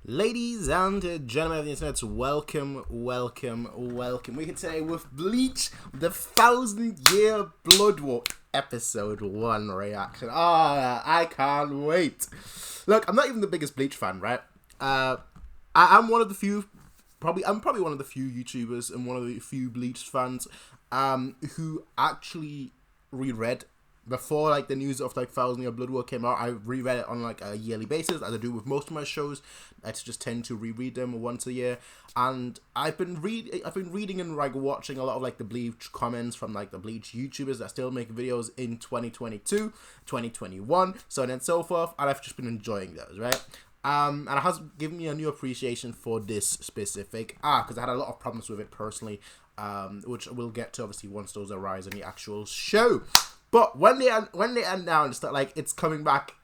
Ladies and gentlemen of the internet, welcome. We're here today with Bleach, the 1,000-Year Blood War, episode 1 reaction. I can't wait. Look, I'm not even the biggest Bleach fan, right? I'm one of the few, I'm probably one of the few YouTubers and one of the few Bleach fans who actually reread before like the news of like 1,000-Year Blood War came out. I reread it on like a yearly basis, as I do with most of my shows. I just tend to reread them once a year, and I've been reading and like watching a lot of like the Bleach comments from like the Bleach YouTubers that still make videos in 2022, 2021, so on and so forth, and I've just been enjoying those, right? And it has given me a new appreciation for this specific arc, because I had a lot of problems with it personally, which we'll get to obviously once those arise in the actual show. But when they announced that like it's coming back,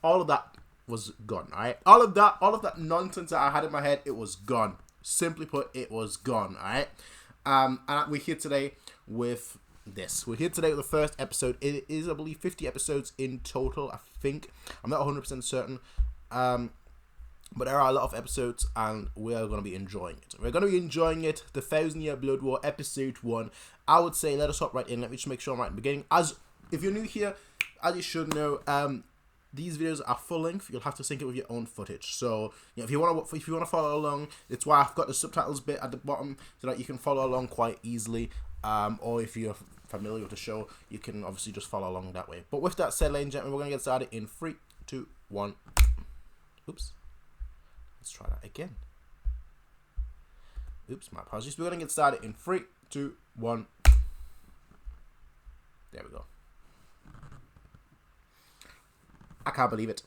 all of that was gone. Alright, all of that nonsense that I had in my head, it was gone. Simply put, it was gone. Alright, and we're here today with this. We're here today with the first episode. It is, I believe, 50 episodes in total. I think I'm not 100% certain. But there are a lot of episodes, and we are going to be enjoying it. We're going to be enjoying it. The 1,000-Year Blood War, episode 1. I would say let us hop right in. Let me just make sure I'm right in the beginning. If you're new here, as you should know, these videos are full length. You'll have to sync it with your own footage. So if you want to follow along, it's why I've got the subtitles bit at the bottom so that you can follow along quite easily. Or if you're familiar with the show, you can obviously just follow along that way. But with that said, ladies and gentlemen, we're going to get started in 3, 2, 1. Oops. Let's try that again. Oops, my apologies. We're going to get started in 3, 2, 1. There we go. I can't believe it.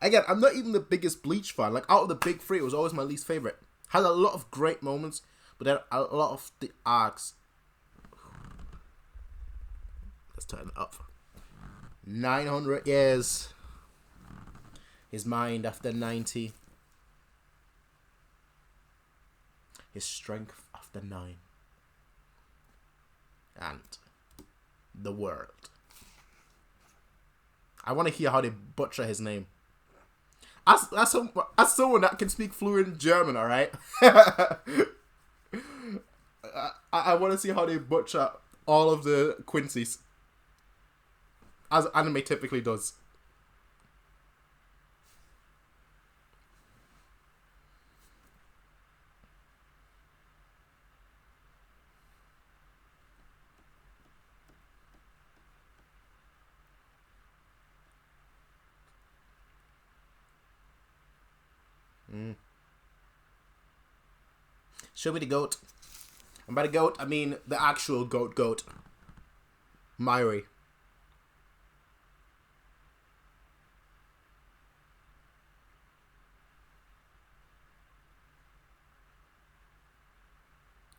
Again, I'm not even the biggest Bleach fan. Like, out of the big three, it was always my least favorite. Had a lot of great moments, but then a lot of the arcs. Let's turn it up. 900 years. His mind after 90. His strength after 9. And the world. I want to hear how they butcher his name. As someone that can speak fluent German, alright? I want to see how they butcher all of the Quincy's. As anime typically does. Show me the goat. And by the goat, I mean the actual goat. Myri.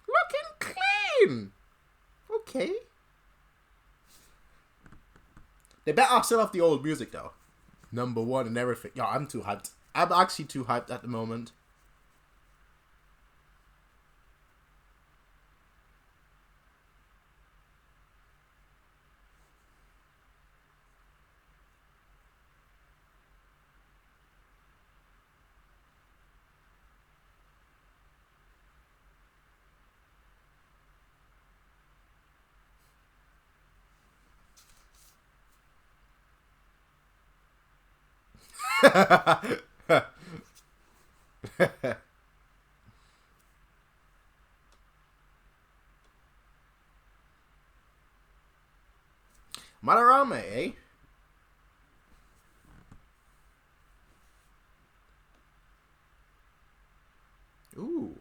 Looking clean. Okay. They better still have the old music though. Number 1 and everything. Yo, I'm too hyped. I'm actually too hyped at the moment. Madarame, eh? Ooh.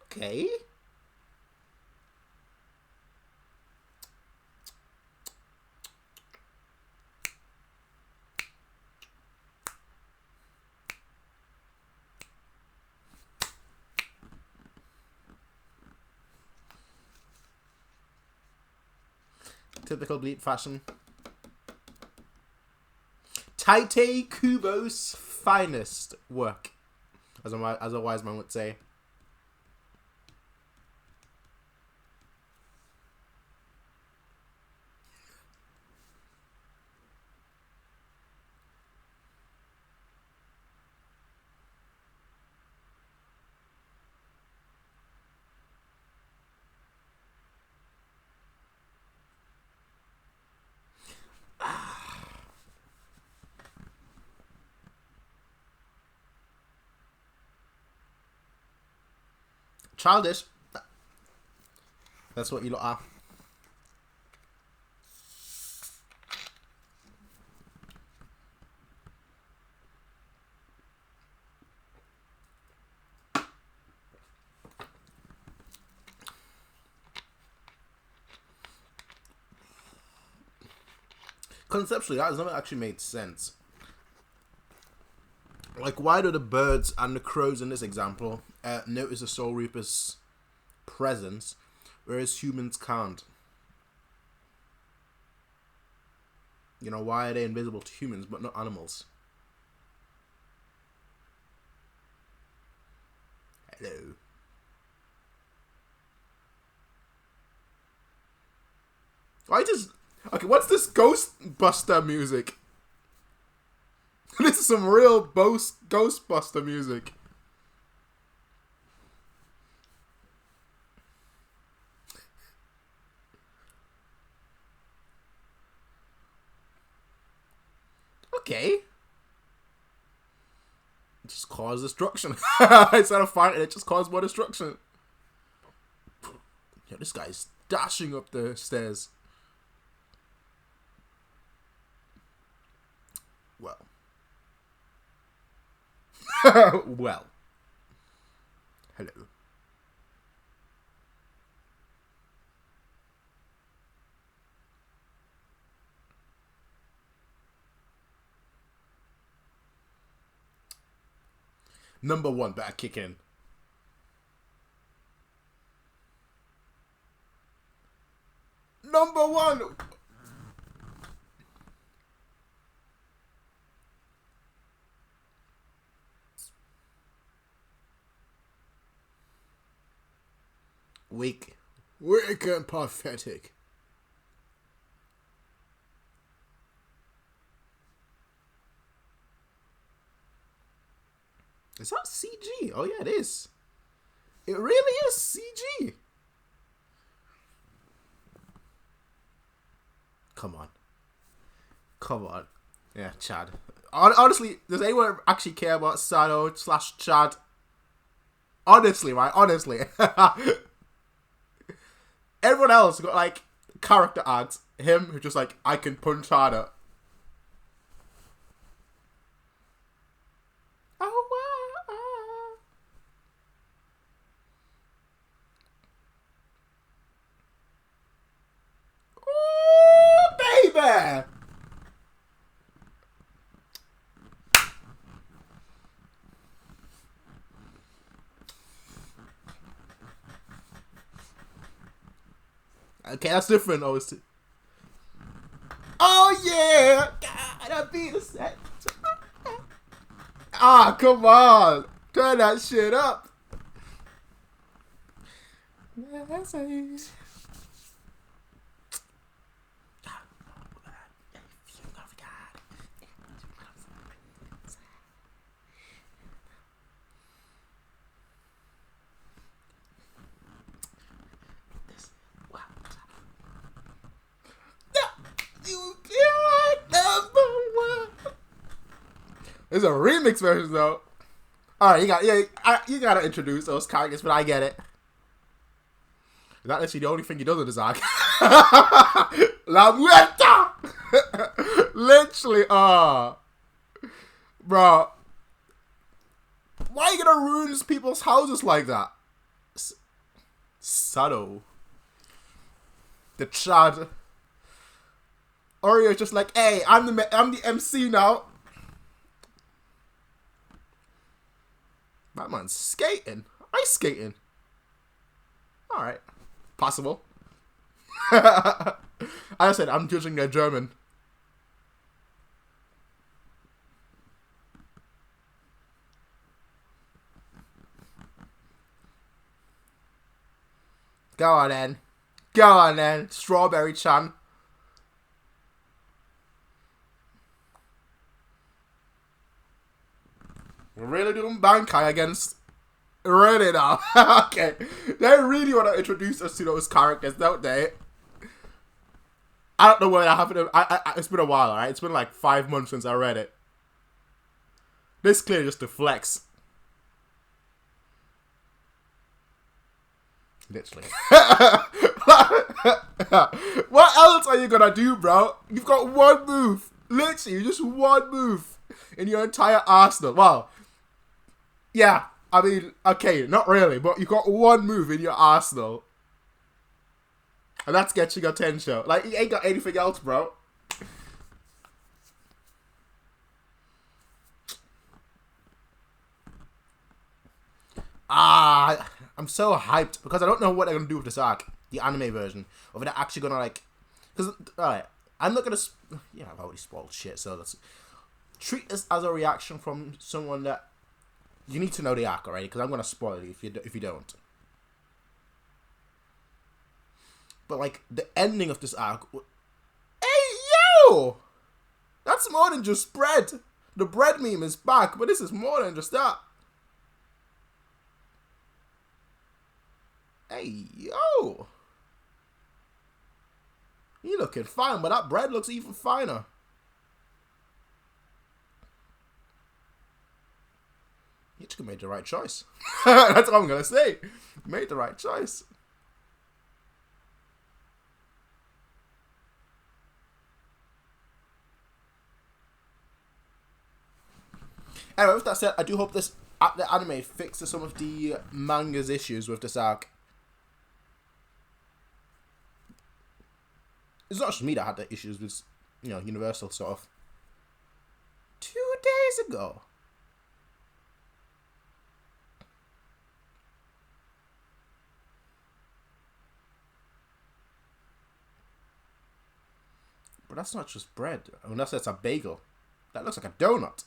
Okay. Typical Bleach fashion. Taite Kubo's finest work, as a wise man would say. Childish. That's what you lot are. Conceptually, that has never actually made sense. Like, why do the birds and the crows in this example notice the Soul Reaper's presence, whereas humans can't? You know, why are they invisible to humans but not animals? Hello. Why does... Okay, what's this Ghostbuster music? This is some real Ghostbuster music. Okay. It just caused destruction. Instead of fighting, it just caused more destruction. Yeah, this guy's dashing up the stairs. Well. Well. Hello. Number one, better kick in. Number one! Weak and pathetic. Is that CG? Oh yeah, it is. It really is CG. Come on. Come on. Yeah, Chad. Honestly, does anyone actually care about Sado / Chad? Honestly, right? Honestly. Everyone else got, like, character arcs. Him, who's just like, I can punch harder. Ooh, baby! Okay, that's different, obviously. Oh, yeah! God, I beat a set. Ah, come on! Turn that shit up! There's a remix version though. All right, you gotta introduce those characters, but I get it. That literally the only thing he does in his arc. La Muerta! Literally, bro. Why are you gonna ruin people's houses like that? Sado. The Chad. Orio's just like, hey, I'm the MC now. That man's skating. Ice skating. Alright. Possible. I said, I'm judging their German. Go on then. Go on then. Strawberry Chan. We're really doing Bankai against... Really now. Okay. They really want to introduce us to those characters, don't they? I don't know where that happened. It's been a while, alright? It's been like 5 months since I read it. This clearly just a flex. Literally. What else are you gonna do, bro? You've got one move. Literally, just one move in your entire arsenal. Well, yeah, I mean, okay, not really, but you've got one move in your arsenal. And that's getting attention. Like, you ain't got anything else, bro. I'm so hyped because I don't know what they're going to do with this arc, the anime version. Or if they're actually going to, like... Because, alright, I'm not going to... Yeah, I've already spoiled shit, so let's... Treat this as a reaction from someone that... You need to know the arc already, because I'm going to spoil it if you don't. But, like, the ending of this arc... Hey, yo! That's more than just bread. The bread meme is back, but this is more than just that. Hey, yo! You looking fine, but that bread looks even finer. You just made the right choice. That's what I'm gonna say. Made the right choice. Anyway, with that said, I do hope the anime fixes some of the manga's issues with this arc. It's not just me that had the issues with, you know, Universal sort of 2 days ago. But that's not just bread. Unless that's a bagel. That looks like a donut.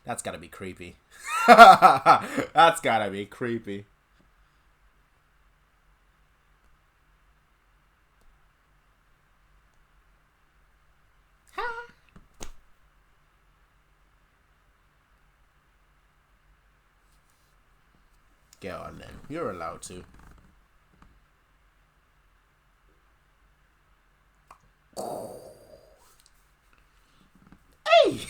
That's gotta be creepy. That's gotta be creepy. Get on then. You're allowed to. Hey!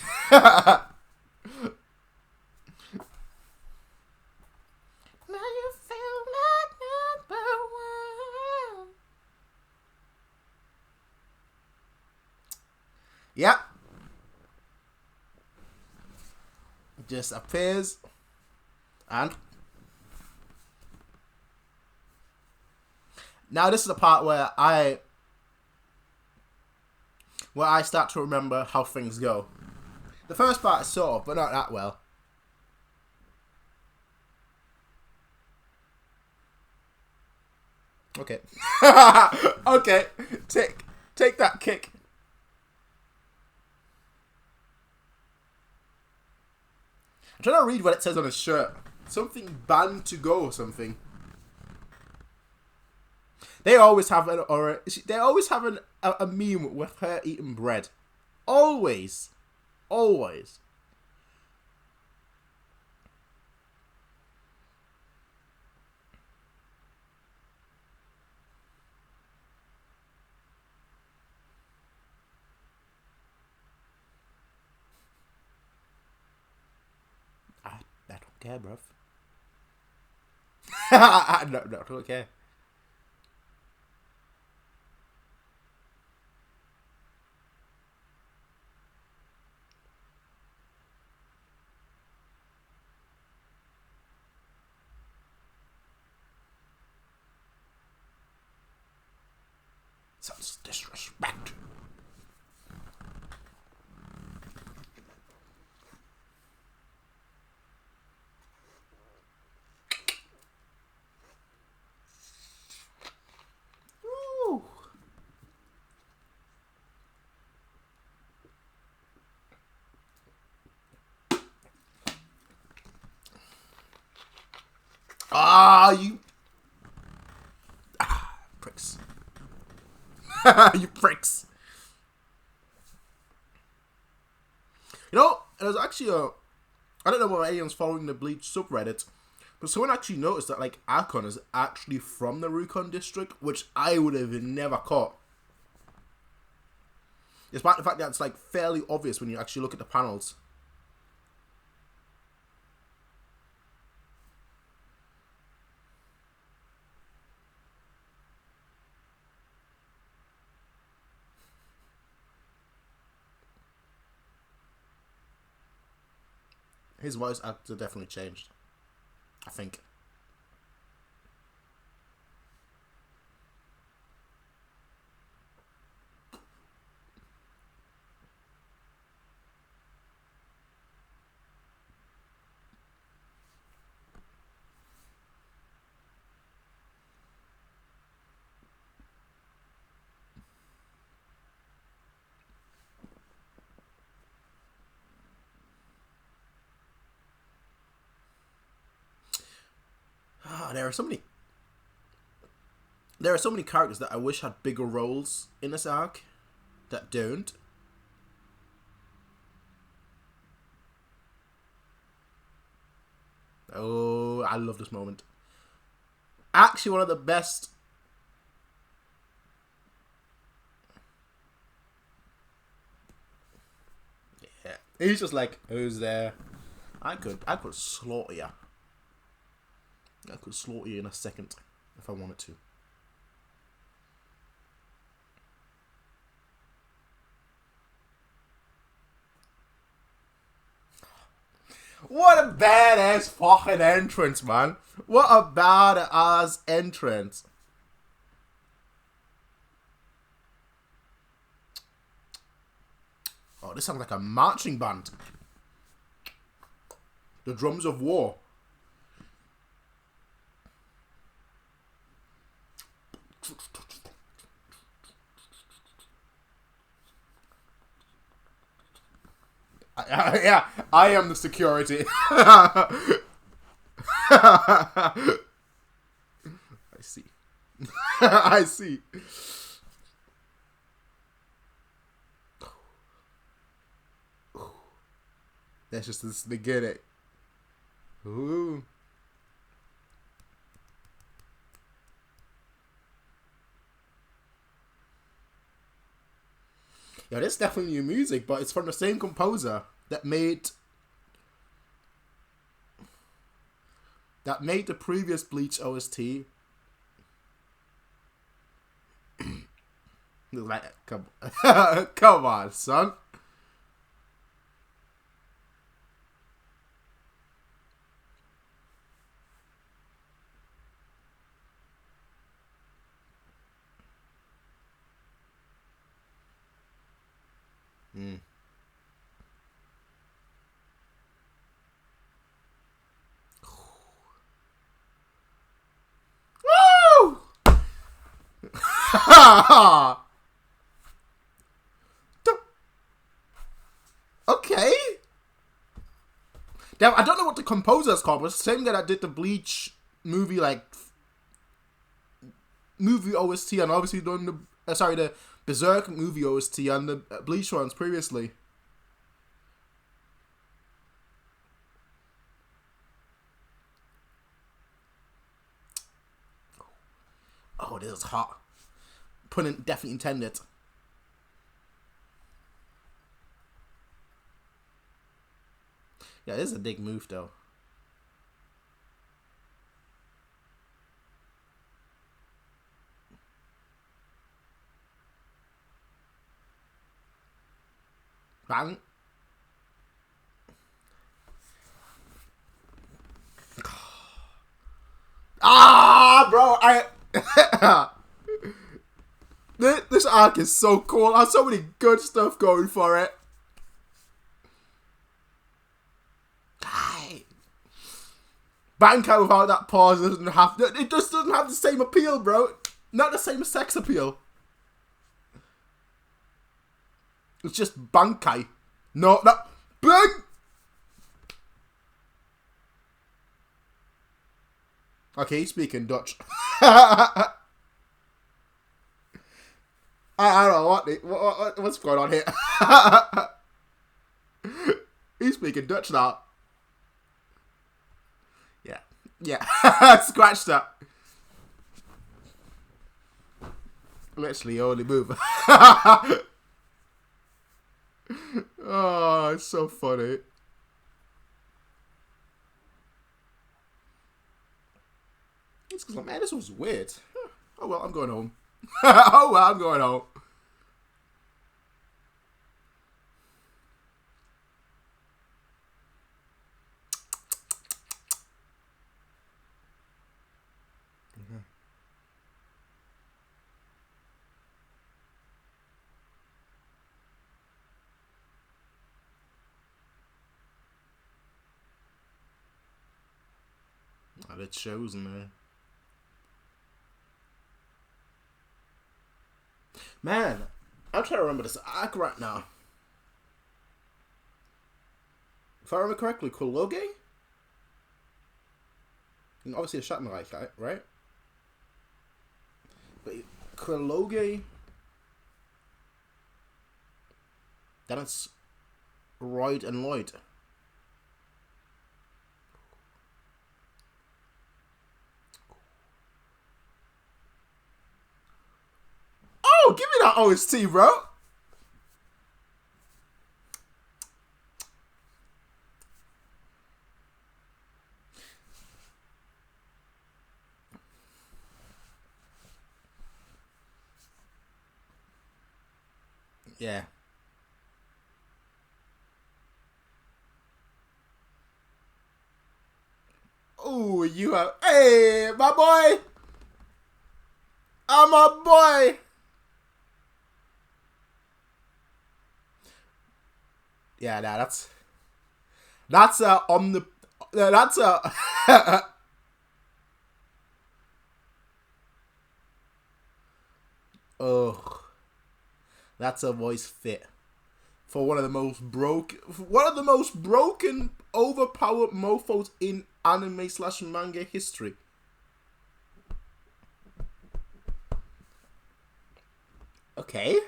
Yep. Just appears. And now this is the part where I start to remember how things go. The first part is sort of, but not that well. Okay. Okay. Take that kick. I'm trying to read what it says on his shirt. Something banned to go or something. They always have a meme with her eating bread. Always. Always. I don't care, bruv. No, I don't care. Sounds disrespect. Ooh. You pricks. You pricks. You know, there's actually I don't know whether anyone's following the Bleach subreddit, but someone actually noticed that, like, Archon is actually from the Rukon district, which I would have never caught. Despite the fact that it's, like, fairly obvious when you actually look at the panels. His voice actor definitely changed, I think. There are so many characters that I wish had bigger roles in this arc that don't. Oh, I love this moment. Actually, one of the best. Yeah, he's just like, who's there? I could slaughter you. I could slaughter you in a second if I wanted to. What a badass fucking entrance, man. What a badass entrance. Oh, this sounds like a marching band. The drums of war. Yeah, I am the security. I see. I see. That's just the beginning. Ooh. Yeah, this is definitely new music, but it's from the same composer that made the previous Bleach OST. Like, come on, son. Mm. Woo! Okay. Now, I don't know what the composer is called, but it's the same guy that did the Bleach movie, movie OST, and obviously done the Berserk movie OST and the Bleach ones previously. Oh, this is hot. Pun definitely intended. Yeah, this is a big move, though. Bang. Ah, bro, this arc is so cool. I have so many good stuff going for it. Bankai without that pause it just doesn't have the same appeal, bro. Not the same sex appeal. It's just Bankai. No, bang! Okay, he's speaking Dutch. I don't know what's going on here. He's speaking Dutch now. Yeah. Scratch that. Literally only move. Oh, it's so funny. It's because, man, this was weird. Oh well, I'm going home. Oh well, I'm going home. And it shows in there. Man, I'm trying to remember this arc right now. If I remember correctly, Kologe? And obviously a Shattenreich, right? But Kologe... Then it's Royd and Lloyd. Oh, give me that OST, bro. Yeah. Oh, you are... Hey, my boy. I'm a boy. Yeah, nah, that's on the... That's oh. That's a voice fit. For one of the most broken, overpowered mofos in anime / manga history. Okay.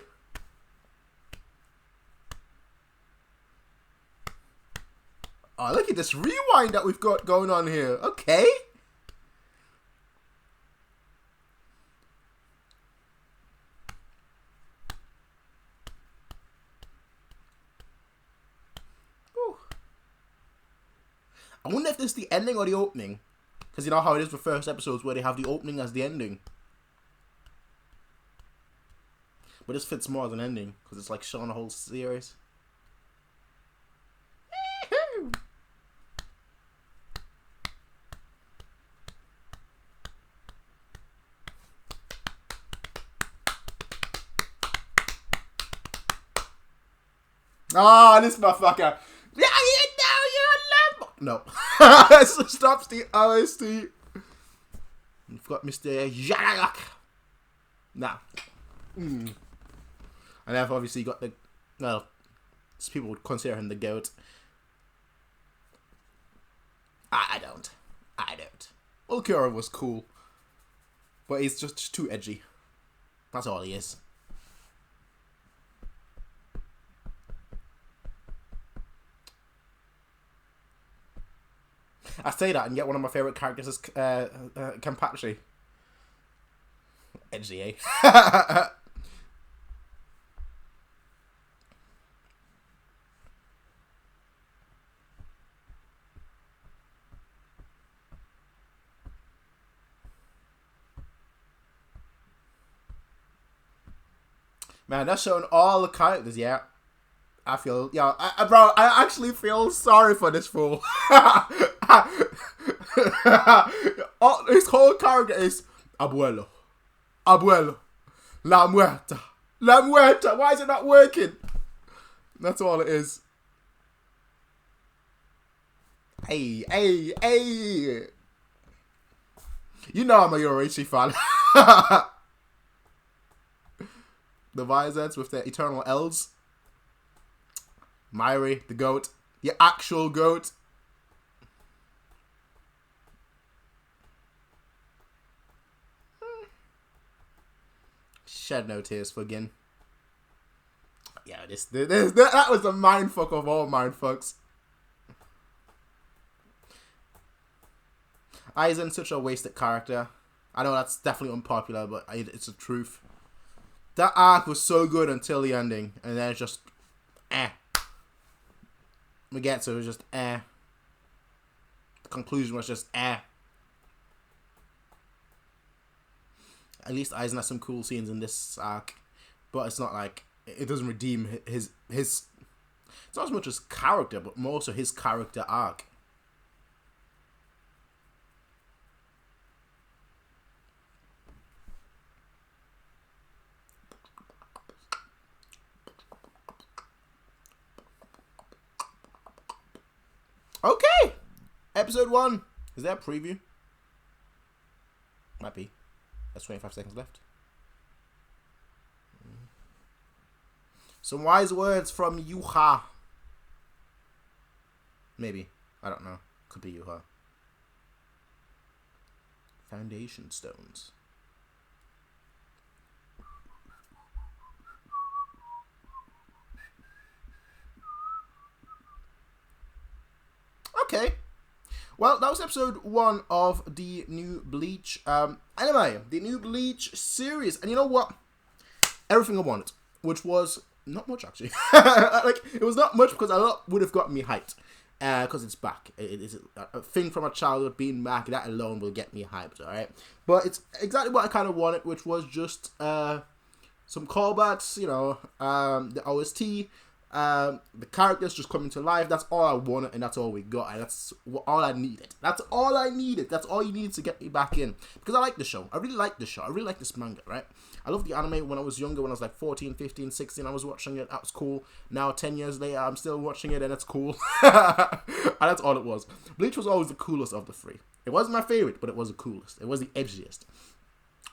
Oh, look at this rewind that we've got going on here. Okay. I wonder if this is the ending or the opening. Because you know how it is with first episodes where they have the opening as the ending. But this fits more as an ending. Because it's like showing a whole series. Ah, this motherfucker. Yeah, you know you love. No. So stops the OST. You've got Mr. Jarak. Nah. And then obviously you got the... Well, people would consider him the GOAT. I don't. Ulquiorra was cool. But he's just too edgy. That's all he is. I say that and yet one of my favourite characters is Kenpachi. Edgy, eh? Man, that's showing all the characters, yeah. I feel, bro, I actually feel sorry for this fool. His whole character is Abuelo, La Muerta. Why is it not working? That's all it is. Hey. You know I'm a Yoruichi fan. The Visors with their eternal L's. Myri, the GOAT. The actual GOAT. Shed no tears for Gin. Yeah, that was the mindfuck of all mindfucks. Aizen's such a wasted character. I know that's definitely unpopular, but it's the truth. That arc was so good until the ending, and then it's just, We get to it was just, The conclusion was just, At least Aizen has some cool scenes in this arc, but it's not like, it doesn't redeem his it's not as much as character, but more so his character arc. Okay, episode 1. Is that a preview? Might be. There's 25 seconds left. Some wise words from Yuha. Maybe. I don't know. Could be Yuha. Foundation stones. Okay. Well, that was episode 1 of the new Bleach anime. The new Bleach series. And you know what? Everything I wanted. Which was not much, actually. Like, it was not much because a lot would have gotten me hyped. Because it's back. It is a thing from a childhood being back. That alone will get me hyped, alright? But it's exactly what I kind of wanted, which was just some callbacks, you know, the OST, the characters just coming to life. That's all I wanted, and that's all we got, and that's all I needed. That's all I needed. That's all you need to get me back in. Because I like the show. I really like the show. I really like this manga, right? I loved the anime when I was younger, when I was like 14, 15, 16. I was watching it. That was cool. Now, 10 years later, I'm still watching it, and it's cool. And that's all it was. Bleach was always the coolest of the three. It wasn't my favorite, but it was the coolest. It was the edgiest.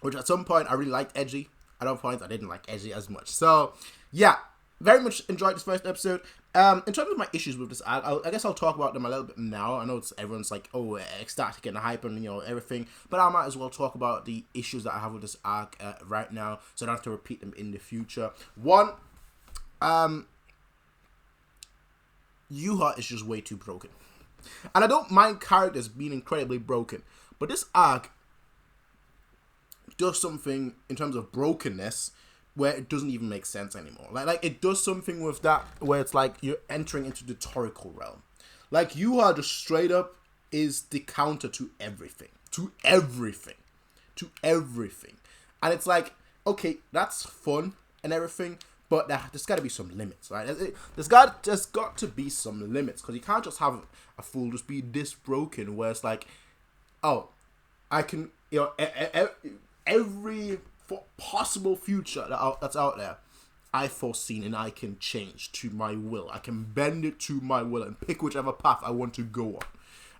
Which at some point, I really liked edgy. At other points, I didn't like edgy as much. So, yeah. Very much enjoyed this first episode. In terms of my issues with this arc, I guess I'll talk about them a little bit now. I know everyone's like, oh, ecstatic and hype and, you know, everything. But I might as well talk about the issues that I have with this arc right now, so I don't have to repeat them in the future. One, Yuha is just way too broken. And I don't mind characters being incredibly broken. But this arc does something in terms of brokenness where it doesn't even make sense anymore. Like it does something with that where it's like you're entering into the torical realm. Like Yuha just straight up is the counter to everything. To everything. To everything. And it's like, okay, that's fun and everything, but there's got to be some limits, right? There's got to be some limits, because you can't just have a fool just be this broken where it's like, oh, I can, you know, every possible future that's out there, I've foreseen, and I can change to my will. I can bend it to my will and pick whichever path I want to go on.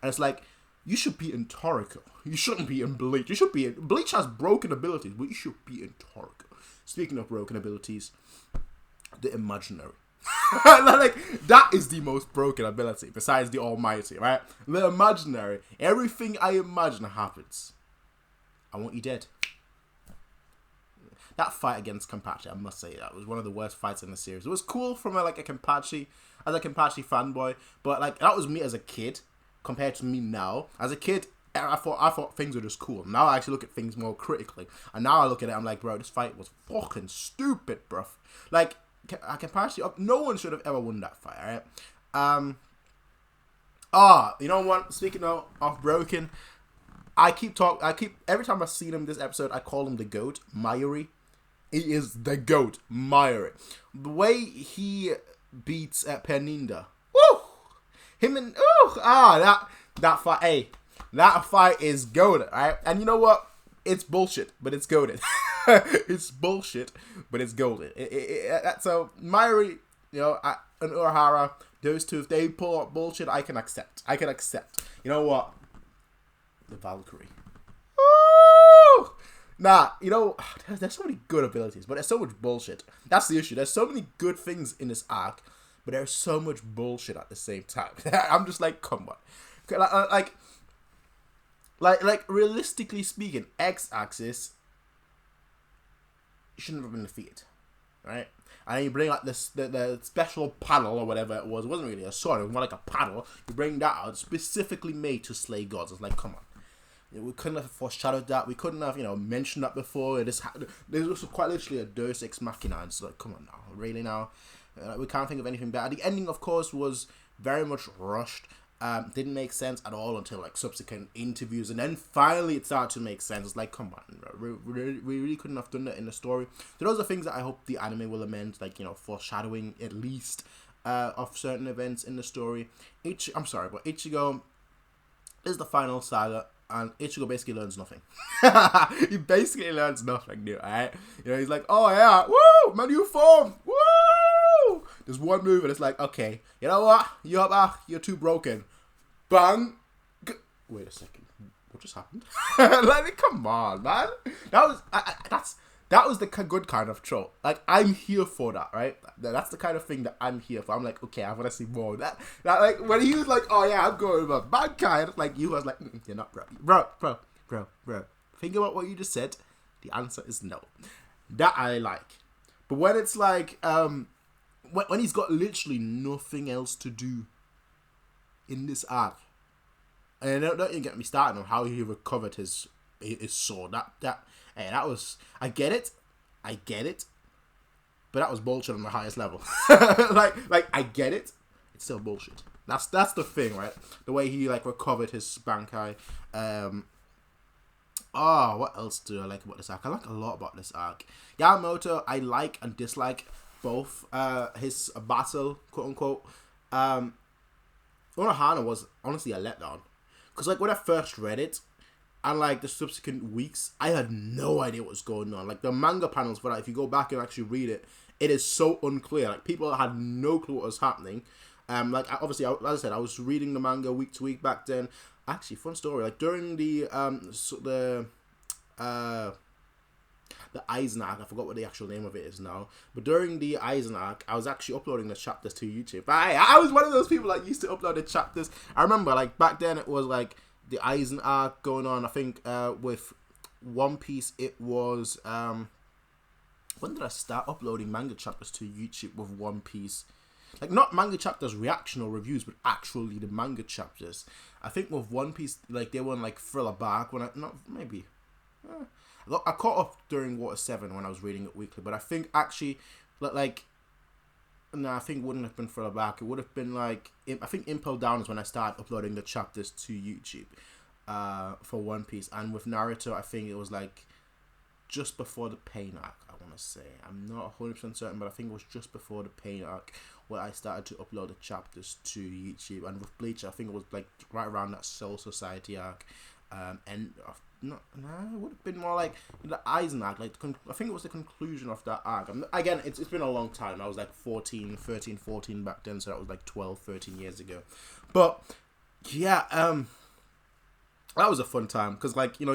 And it's like, you should be in Toriko. You shouldn't be in Bleach. You should be in... Bleach has broken abilities, but you should be in Toriko. Speaking of broken abilities, the imaginary. Like, that is the most broken ability, besides the almighty, right? The imaginary. Everything I imagine happens. I want you dead. That fight against Kenpachi, I must say, that was one of the worst fights in the series. It was cool from a Kenpachi fanboy, but like that was me as a kid compared to me now. As a kid, I thought things were just cool. Now I actually look at things more critically, and now I look at it, I'm like, bro, this fight was fucking stupid, bruv. Like Kenpachi, no one should have ever won that fight, alright? You know what? Speaking of broken, every time I see him this episode, I call him the GOAT, Mayuri. He is the GOAT, Mayuri. The way he beats Peninda. Woo! That fight, hey, that fight is goated, right? And you know what? It's bullshit, but it's goated. It's bullshit, but it's goated. So, Mayuri, you know, and Urahara, those two, if they pull up bullshit, I can accept. You know what? The Valkyrie. Woo! Nah, you know, there's so many good abilities, but there's so much bullshit. That's the issue. There's so many good things in this arc, but there's so much bullshit at the same time. I'm just like, come on. Like realistically speaking, X-Axis shouldn't have been defeated, right? And then you bring like the special paddle or whatever it was. It wasn't really a sword. It was more like a paddle. You bring that out, specifically made to slay gods. It's like, come on. We couldn't have foreshadowed that. We couldn't have, you know, mentioned that before. This was quite literally a Deus Ex Machina. It's like, come on now, really now? We can't think of anything better. The ending, of course, was very much rushed. Didn't make sense at all until like subsequent interviews, and then finally it started to make sense. It's like, come on, bro. We really couldn't have done that in the story. So those are things that I hope the anime will amend, like, you know, foreshadowing at least of certain events in the story. Ichigo is the final saga. And Ichigo basically learns nothing. He basically learns nothing new, alright? You know, he's like, oh yeah, woo, my new form, woo! There's one move and it's like, okay, you know what? You're too broken. Bang! Wait a second. just happened? Like, come on, man. That was the good kind of troll. Like, I'm here for that, right? That's the kind of thing that I'm here for. I'm like, okay, I want to see more of that. Like, when he was like, oh yeah, I'm going with mankind, like, you was like, you're not, bro. Think about what you just said. The answer is no. That I like. But when it's like, when he's got literally nothing else to do in this arc, and don't even get me started on how he recovered his sword. That was, I get it, but that was bullshit on the highest level. like I get it, it's still bullshit. That's the thing, right? The way he like recovered his Bankai. What else do I like about this arc? I like a lot about this arc. Yamamoto, I like and dislike both his battle, quote unquote. Unohana was honestly a letdown. Because like when I first read it, and like the subsequent weeks, I had no idea what was going on. Like the manga panels for that, if you go back and actually read it, it is so unclear. Like people had no clue what was happening. Obviously, as I said, I was reading the manga week to week back then. Actually, fun story. Like during the Eisen arc, I forgot what the actual name of it is now. But during the Eisen arc, I was actually uploading the chapters to YouTube. I was one of those people that used to upload the chapters. I remember like back then it was like the Eisen arc going on. I think with One Piece it was when did I start uploading manga chapters to YouTube with One Piece? Like not manga chapters reaction or reviews, but actually the manga chapters. I think with One Piece, like they were in like Thriller Bark when I caught up during Water 7 when I was reading it weekly, but I think actually I think it wouldn't have been Thriller Bark. It would have been like, I think Impel Down is when I started uploading the chapters to YouTube for One Piece. And with Naruto, I think it was like just before the Pain arc, I want to say. I'm not 100% certain, but I think it was just before the Pain arc where I started to upload the chapters to YouTube. And with Bleach, I think it was like right around that Soul Society arc. It would have been more like the Eisen arc. Like I think it was the conclusion of that arc. Again, it's been a long time. I was like 13, 14 back then, so that was like 12, 13 years ago. But yeah, that was a fun time because like, you know,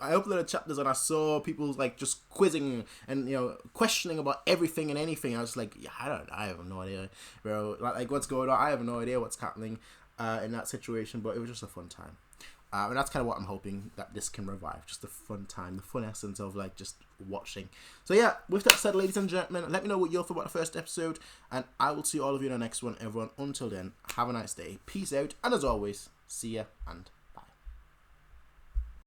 I uploaded chapters and I saw people like just quizzing and, you know, questioning about everything and anything. I was like, yeah, I have no idea, bro. Like what's going on? I have no idea what's happening in that situation. But it was just a fun time. And that's kind of what I'm hoping that this can revive. Just the fun time, the fun essence of like just watching. So yeah, with that said, ladies and gentlemen, let me know what you thought about the first episode. And I will see all of you in the next one, everyone. Until then, have a nice day. Peace out. And as always, see ya and